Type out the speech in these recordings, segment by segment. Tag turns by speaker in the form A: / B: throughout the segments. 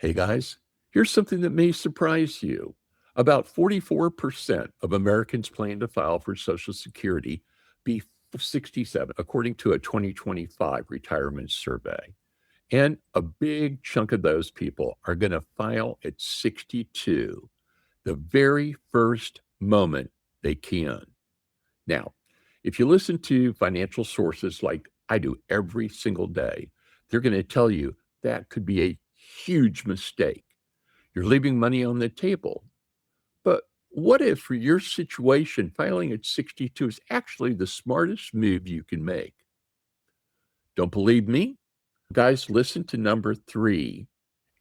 A: Hey guys, here's something that may surprise you. About 44% of Americans plan to file for Social Security before 67, according to a 2025 retirement survey. And a big chunk of those people are going to file at 62, the very first moment they can. Now, if you listen to financial sources like I do every single day, they're going to tell you that could be a huge mistake. You're leaving money on the table. But what if, for your situation, filing at 62 is actually the smartest move you can make? Don't believe me? Guys, listen to number 3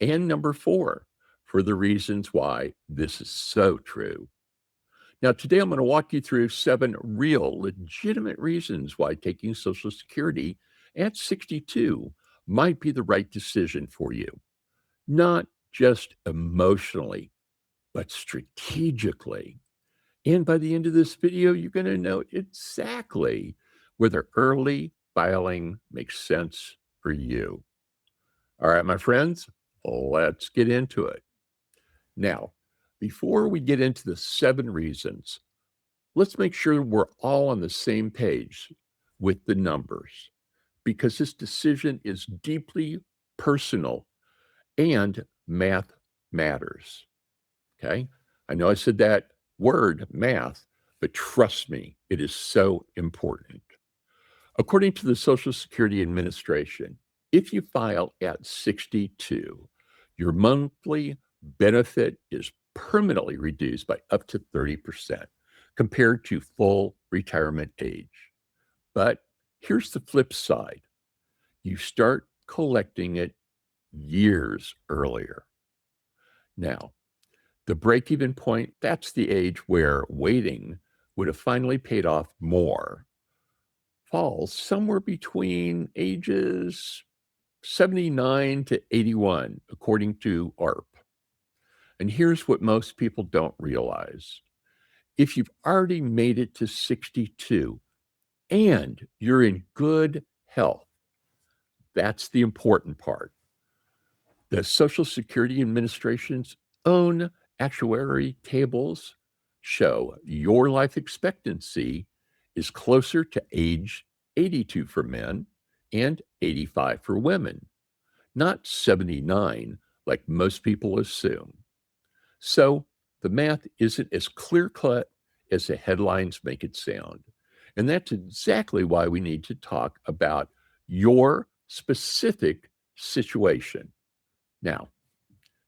A: and number 4 for the reasons why this is so true. Now, today I'm going to walk you through 7 real, legitimate reasons why taking Social Security at 62 might be the right decision for you. Not just emotionally, but strategically. And by the end of this video, you're going to know exactly whether early filing makes sense for you. All right, my friends, let's get into it. Now, before we get into the 7 reasons, let's make sure we're all on the same page with the numbers because this decision is deeply personal and math matters. Okay. I know I said that word, math, but trust me, it is so important. According to the Social Security Administration, if you file at 62, your monthly benefit is permanently reduced by up to 30% compared to full retirement age. But here's the flip side, you start collecting it years earlier. Now, the break even point, that's the age where waiting would have finally paid off more, falls somewhere between ages 79 to 81, according to ARP. And here's what most people don't realize. If you've already made it to 62 and you're in good health, that's the important part. The Social Security Administration's own actuary tables show your life expectancy is closer to age 82 for men and 85 for women, not 79 like most people assume. So the math isn't as clear cut as the headlines make it sound. And that's exactly why we need to talk about your specific situation. Now,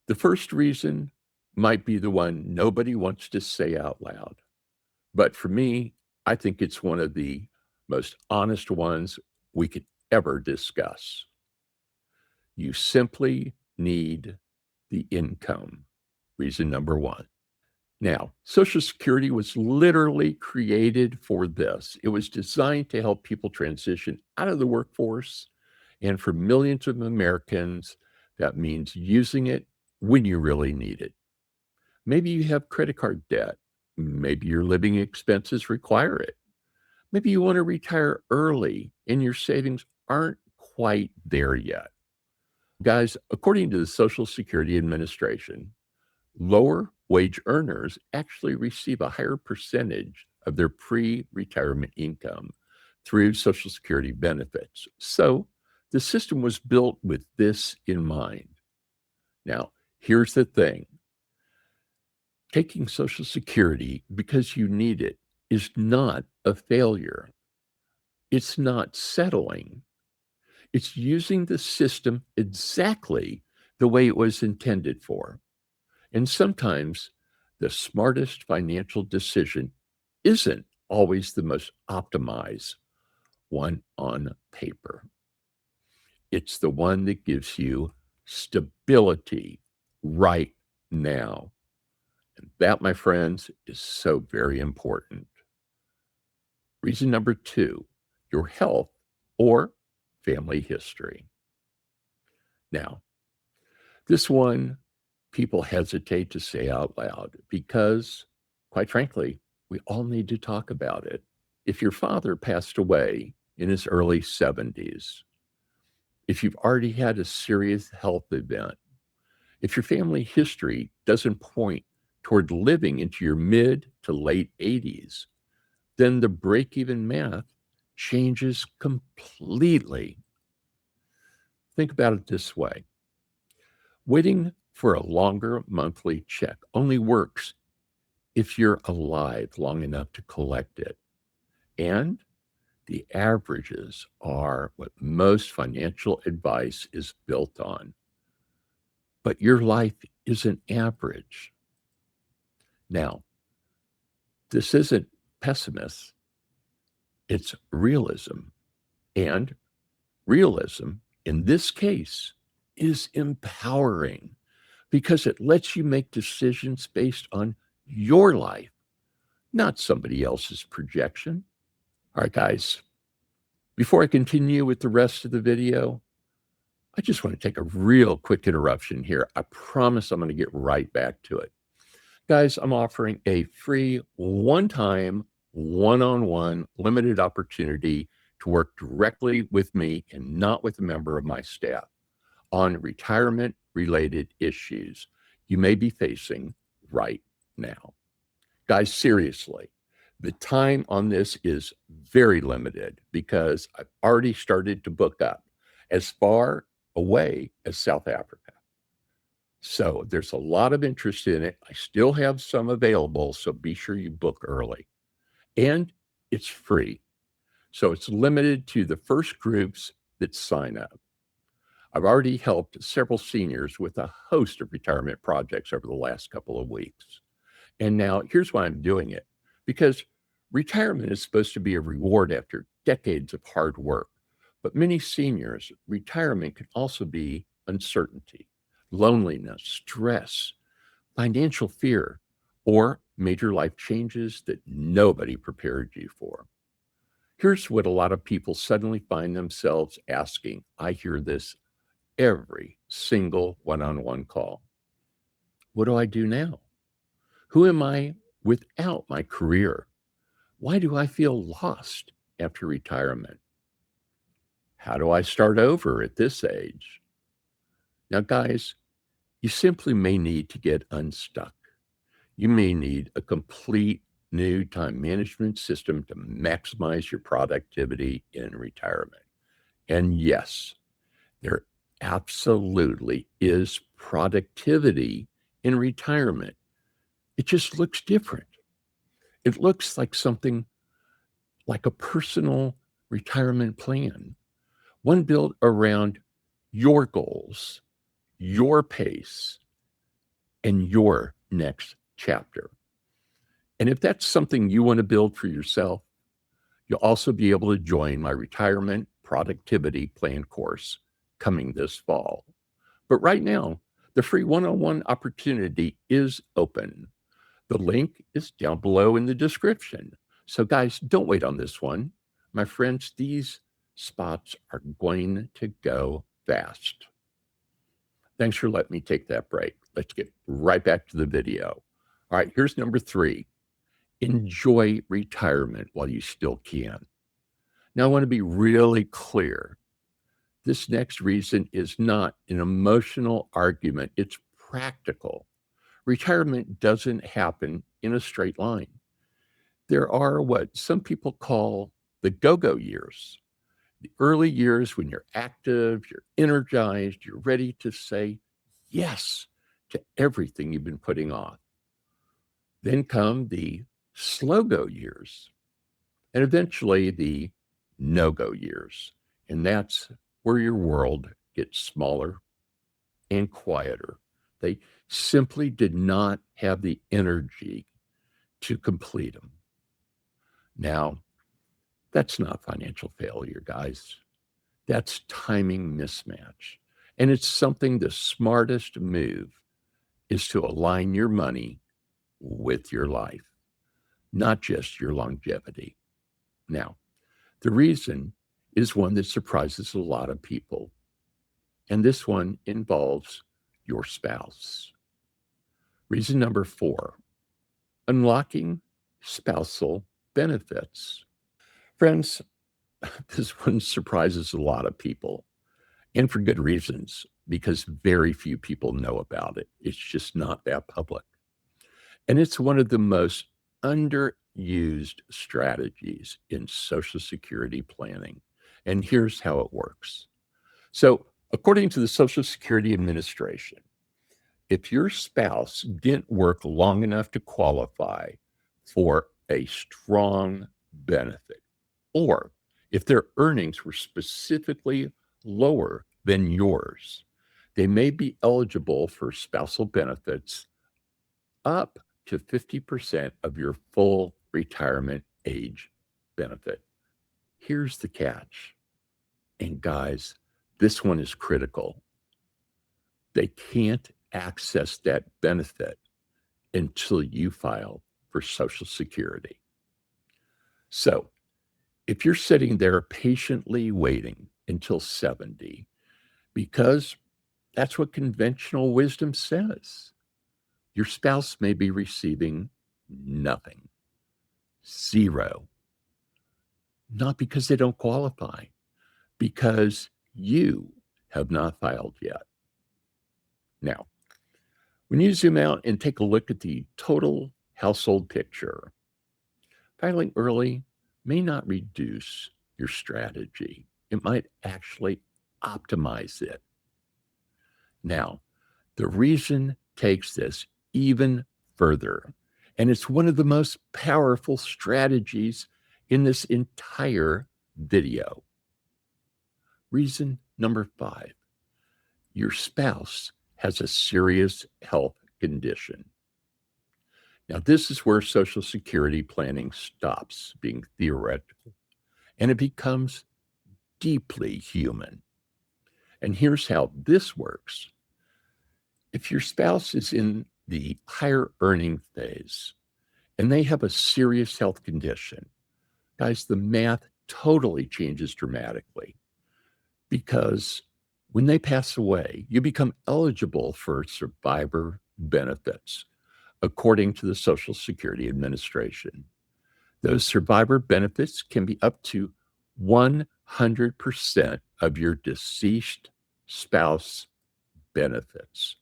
A: the first reason might be the one nobody wants to say out loud. But for me, I think it's one of the most honest ones we could ever discuss. You simply need the income. Reason number 1. Now, Social Security was literally created for this. It was designed to help people transition out of the workforce. And for millions of Americans, that means using it when you really need it. Maybe you have credit card debt. Maybe your living expenses require it. Maybe you want to retire early and your savings aren't quite there yet. Guys, according to the Social Security Administration, lower wage earners actually receive a higher percentage of their pre-retirement income through Social Security benefits. So the system was built with this in mind. Now, here's the thing. Taking Social Security because you need it is not a failure. It's not settling. It's using the system exactly the way it was intended for. And sometimes the smartest financial decision isn't always the most optimized one on paper. It's the one that gives you stability right now. And that, my friends, is so very important. Reason number 2, your health or family history. Now, this one people hesitate to say out loud because, quite frankly, we all need to talk about it. If your father passed away in his early 70s, if you've already had a serious health event, If your family history doesn't point toward living into your mid to late 80s, then the break even math changes completely. Think about it this way: waiting for a longer monthly check only works if you're alive long enough to collect it. And the averages are what most financial advice is built on. But your life isn't average. Now, this isn't pessimist, it's realism. And realism, in this case, is empowering because it lets you make decisions based on your life, not somebody else's projection. All right, guys, before I continue with the rest of the video, I just want to take a real quick interruption here. I promise I'm going to get right back to it. Guys, I'm offering a free one-time, one-on-one limited opportunity to work directly with me and not with a member of my staff on retirement-related issues you may be facing right now. Guys, seriously, the time on this is very limited because I've already started to book up as far away as South Africa. So there's a lot of interest in it. I still have some available, so be sure you book early. And it's free. So it's limited to the first groups that sign up. I've already helped several seniors with a host of retirement projects over the last couple of weeks. And now here's why I'm doing it: because retirement is supposed to be a reward after decades of hard work. But many seniors, retirement can also be uncertainty, loneliness, stress, financial fear, or major life changes that nobody prepared you for. Here's what a lot of people suddenly find themselves asking. I hear this every single one on one call: what do I do now? Who am I without my career? Why do I feel lost after retirement? How do I start over at this age? Now, guys, you simply may need to get unstuck. You may need a complete new time management system to maximize your productivity in retirement. And yes, there absolutely is productivity in retirement. It just looks different. It looks like something like a personal retirement plan, one built around your goals, your pace, and your next chapter. And if that's something you want to build for yourself, you'll also be able to join my retirement productivity plan course coming this fall. But right now, the free one-on-one opportunity is open. The link is down below in the description. So, guys, don't wait on this one. My friends, these spots are going to go fast. Thanks for letting me take that break. Let's get right back to the video. All right, here's number 3. Enjoy retirement while you still can. Now, I want to be really clear. This next reason is not an emotional argument, it's practical. Retirement doesn't happen in a straight line. There are what some people call the go go years, the early years when you're active, you're energized, you're ready to say yes to everything you've been putting off. Then come the slow go years, and eventually the no go years. And that's where your world gets smaller and quieter. They simply did not have the energy to complete them. Now, that's not financial failure, guys. That's timing mismatch. And it's something the smartest move is to align your money with your life, not just your longevity. Now, the reason is one that surprises a lot of people. And this one involves your spouse. Reason number 4: unlocking spousal benefits. Friends, this one surprises a lot of people. and for good reasons, because very few people know about it. It's just not that public. And it's one of the most underused strategies in Social Security planning. And here's how it works. So, according to the Social Security Administration, if your spouse didn't work long enough to qualify for a strong benefit, or if their earnings were specifically lower than yours, they may be eligible for spousal benefits up to 50% of your full retirement age benefit. Here's the catch. And guys, this one is critical. They can't access that benefit until you file for Social Security. So if you're sitting there patiently waiting until 70, because that's what conventional wisdom says, your spouse may be receiving nothing, zero, not because they don't qualify, because you have not filed yet. Now, when you zoom out and take a look at the total household picture, filing early may not reduce your strategy. It might actually optimize it. Now, the reason takes this even further, and it's one of the most powerful strategies in this entire video. Reason number 5, your spouse has a serious health condition. Now, this is where Social Security planning stops being theoretical and it becomes deeply human. And here's how this works. If your spouse is in the higher earning phase and they have a serious health condition, guys, the math totally changes dramatically because when they pass away, you become eligible for survivor benefits, according to the Social Security Administration. Those survivor benefits can be up to 100% of your deceased spouse benefits.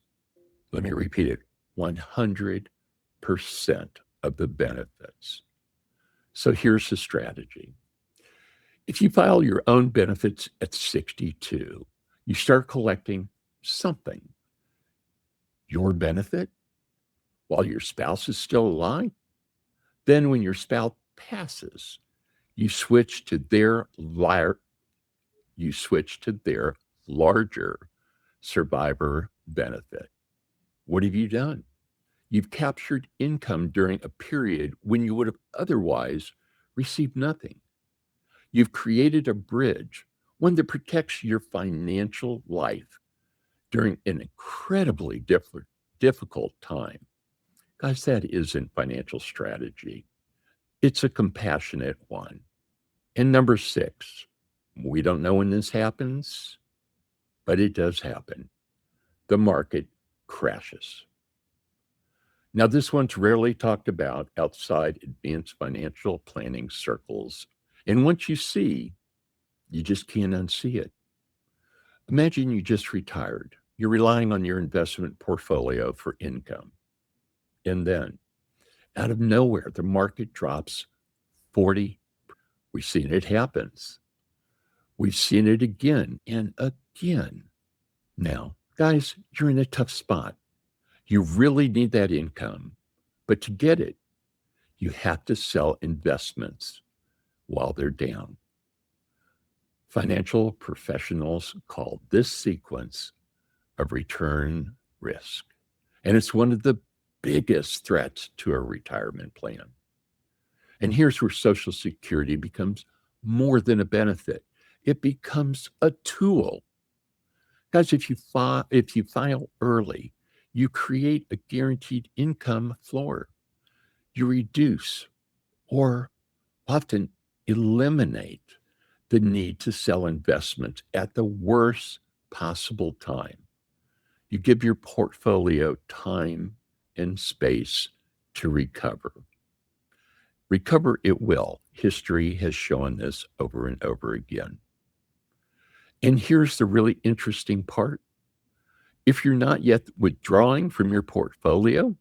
A: Let me repeat it, 100% of the benefits. So here's the strategy. If you file your own benefits at 62, you start collecting something, your benefit, while your spouse is still alive. Then when your spouse passes, you switch to their larger survivor benefit. What have you done? You've captured income during a period when you would have otherwise received nothing. You've created a bridge, one that protects your financial life during an incredibly difficult time. Guys, that isn't financial strategy. It's a compassionate one. And number 6, we don't know when this happens, but it does happen. The market crashes. Now, this one's rarely talked about outside advanced financial planning circles. And once you see, you just can't unsee it. Imagine you just retired. You're relying on your investment portfolio for income. And then, out of nowhere, the market drops 40%. We've seen it happens. We've seen it again and again. Now, guys, you're in a tough spot. You really need that income. But to get it, you have to sell investments while they're down. Financial professionals call this sequence of return risk. And it's one of the biggest threats to a retirement plan. And here's where Social Security becomes more than a benefit. It becomes a tool. Guys, if you file early, you create a guaranteed income floor. You reduce or often eliminate the need to sell investments at the worst possible time. You give your portfolio time and space to recover. Recover it will. History has shown this over and over again. And here's the really interesting part. If you're not yet withdrawing from your portfolio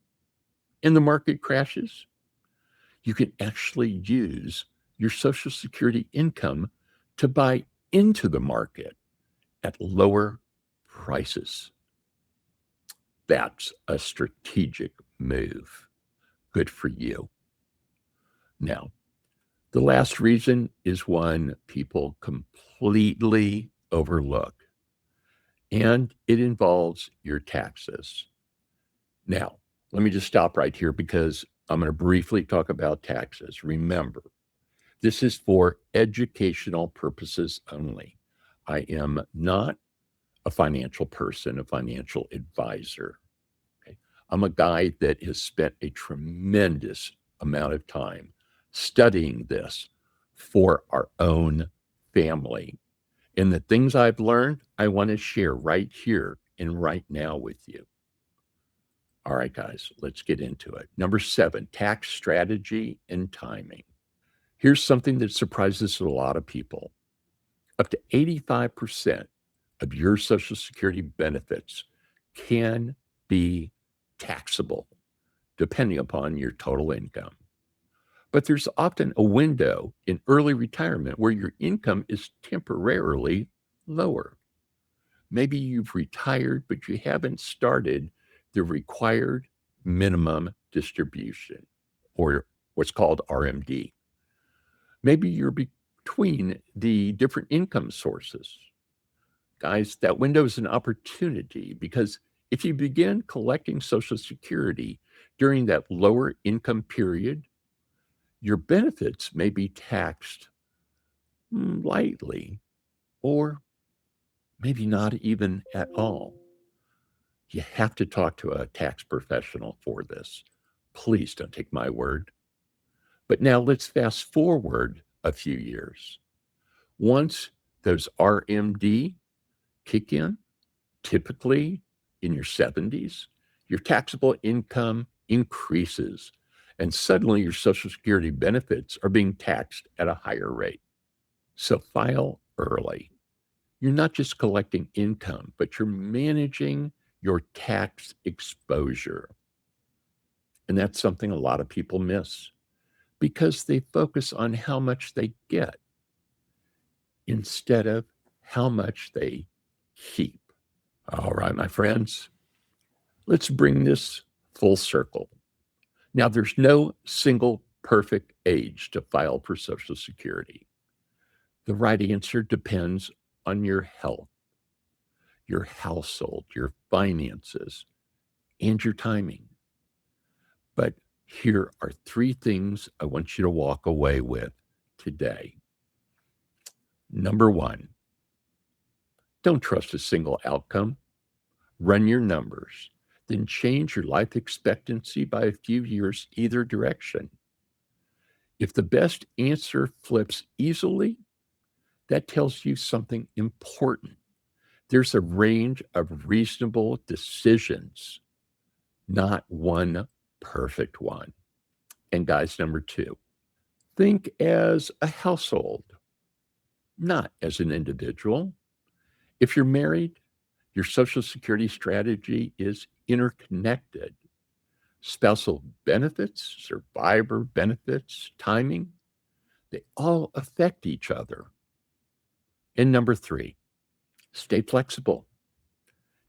A: and the market crashes, you can actually use your Social Security income to buy into the market at lower prices. That's a strategic move. Good for you. Now, the last reason is one people completely overlook, and it involves your taxes. Now, let me just stop right here because I'm going to briefly talk about taxes. Remember, this is for educational purposes only. I am not a financial person, a financial advisor. Okay? I'm a guy that has spent a tremendous amount of time studying this for our own family. And the things I've learned, I want to share right here and right now with you. All right, guys, let's get into it. Number 7, tax strategy and timing. Here's something that surprises a lot of people. Up to 85% of your Social Security benefits can be taxable, depending upon your total income. But there's often a window in early retirement where your income is temporarily lower. Maybe you've retired, but you haven't started the required minimum distribution, or what's called RMD. Maybe you're between the different income sources. Guys, that window is an opportunity because if you begin collecting Social Security during that lower income period, your benefits may be taxed lightly or maybe not even at all. You have to talk to a tax professional for this. Please don't take my word. But now let's fast forward a few years. Once those RMD kick in, typically in your 70s, your taxable income increases, and suddenly your Social Security benefits are being taxed at a higher rate. So file early. You're not just collecting income, but you're managing your tax exposure. And that's something a lot of people miss because they focus on how much they get instead of how much they keep. All right, my friends, let's bring this full circle. Now, there's no single perfect age to file for Social Security. The right answer depends on your health, your household, your finances, and your timing. But here are 3 things I want you to walk away with today. Number 1, don't trust a single outcome. Run your numbers, then change your life expectancy by a few years either direction. If the best answer flips easily, that tells you something important. There's a range of reasonable decisions, not one perfect one. And guys, number 2, think as a household, not as an individual. If you're married, your Social Security strategy is interconnected. Spousal benefits, survivor benefits, timing, they all affect each other. And number 3, stay flexible.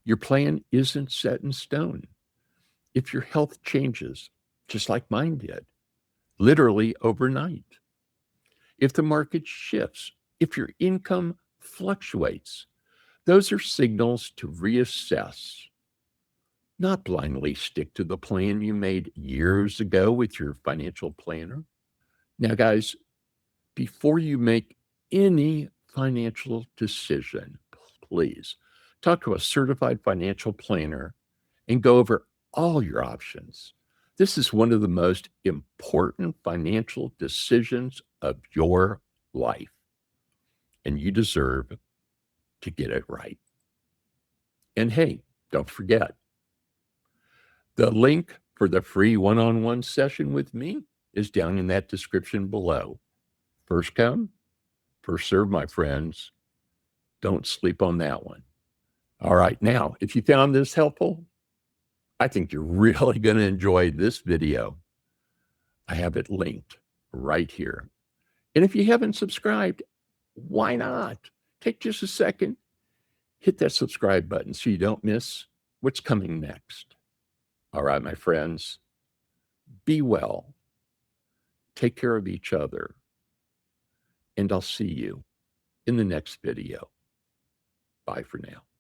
A: Your plan isn't set in stone. If your health changes, just like mine did, literally overnight, if the market shifts, if your income fluctuates, those are signals to reassess, not blindly stick to the plan you made years ago with your financial planner. Now, guys, before you make any financial decision, please talk to a certified financial planner and go over all your options. This is one of the most important financial decisions of your life, and you deserve to get it right. And hey, don't forget, the link for the free one-on-one session with me is down in that description below. First come, first serve, my friends. Don't sleep on that one. All right. Now, if you found this helpful, I think you're really going to enjoy this video. I have it linked right here. And if you haven't subscribed, why not? Take just a second, hit that subscribe button so you don't miss what's coming next. All right, my friends, be well, take care of each other, and I'll see you in the next video. Bye for now.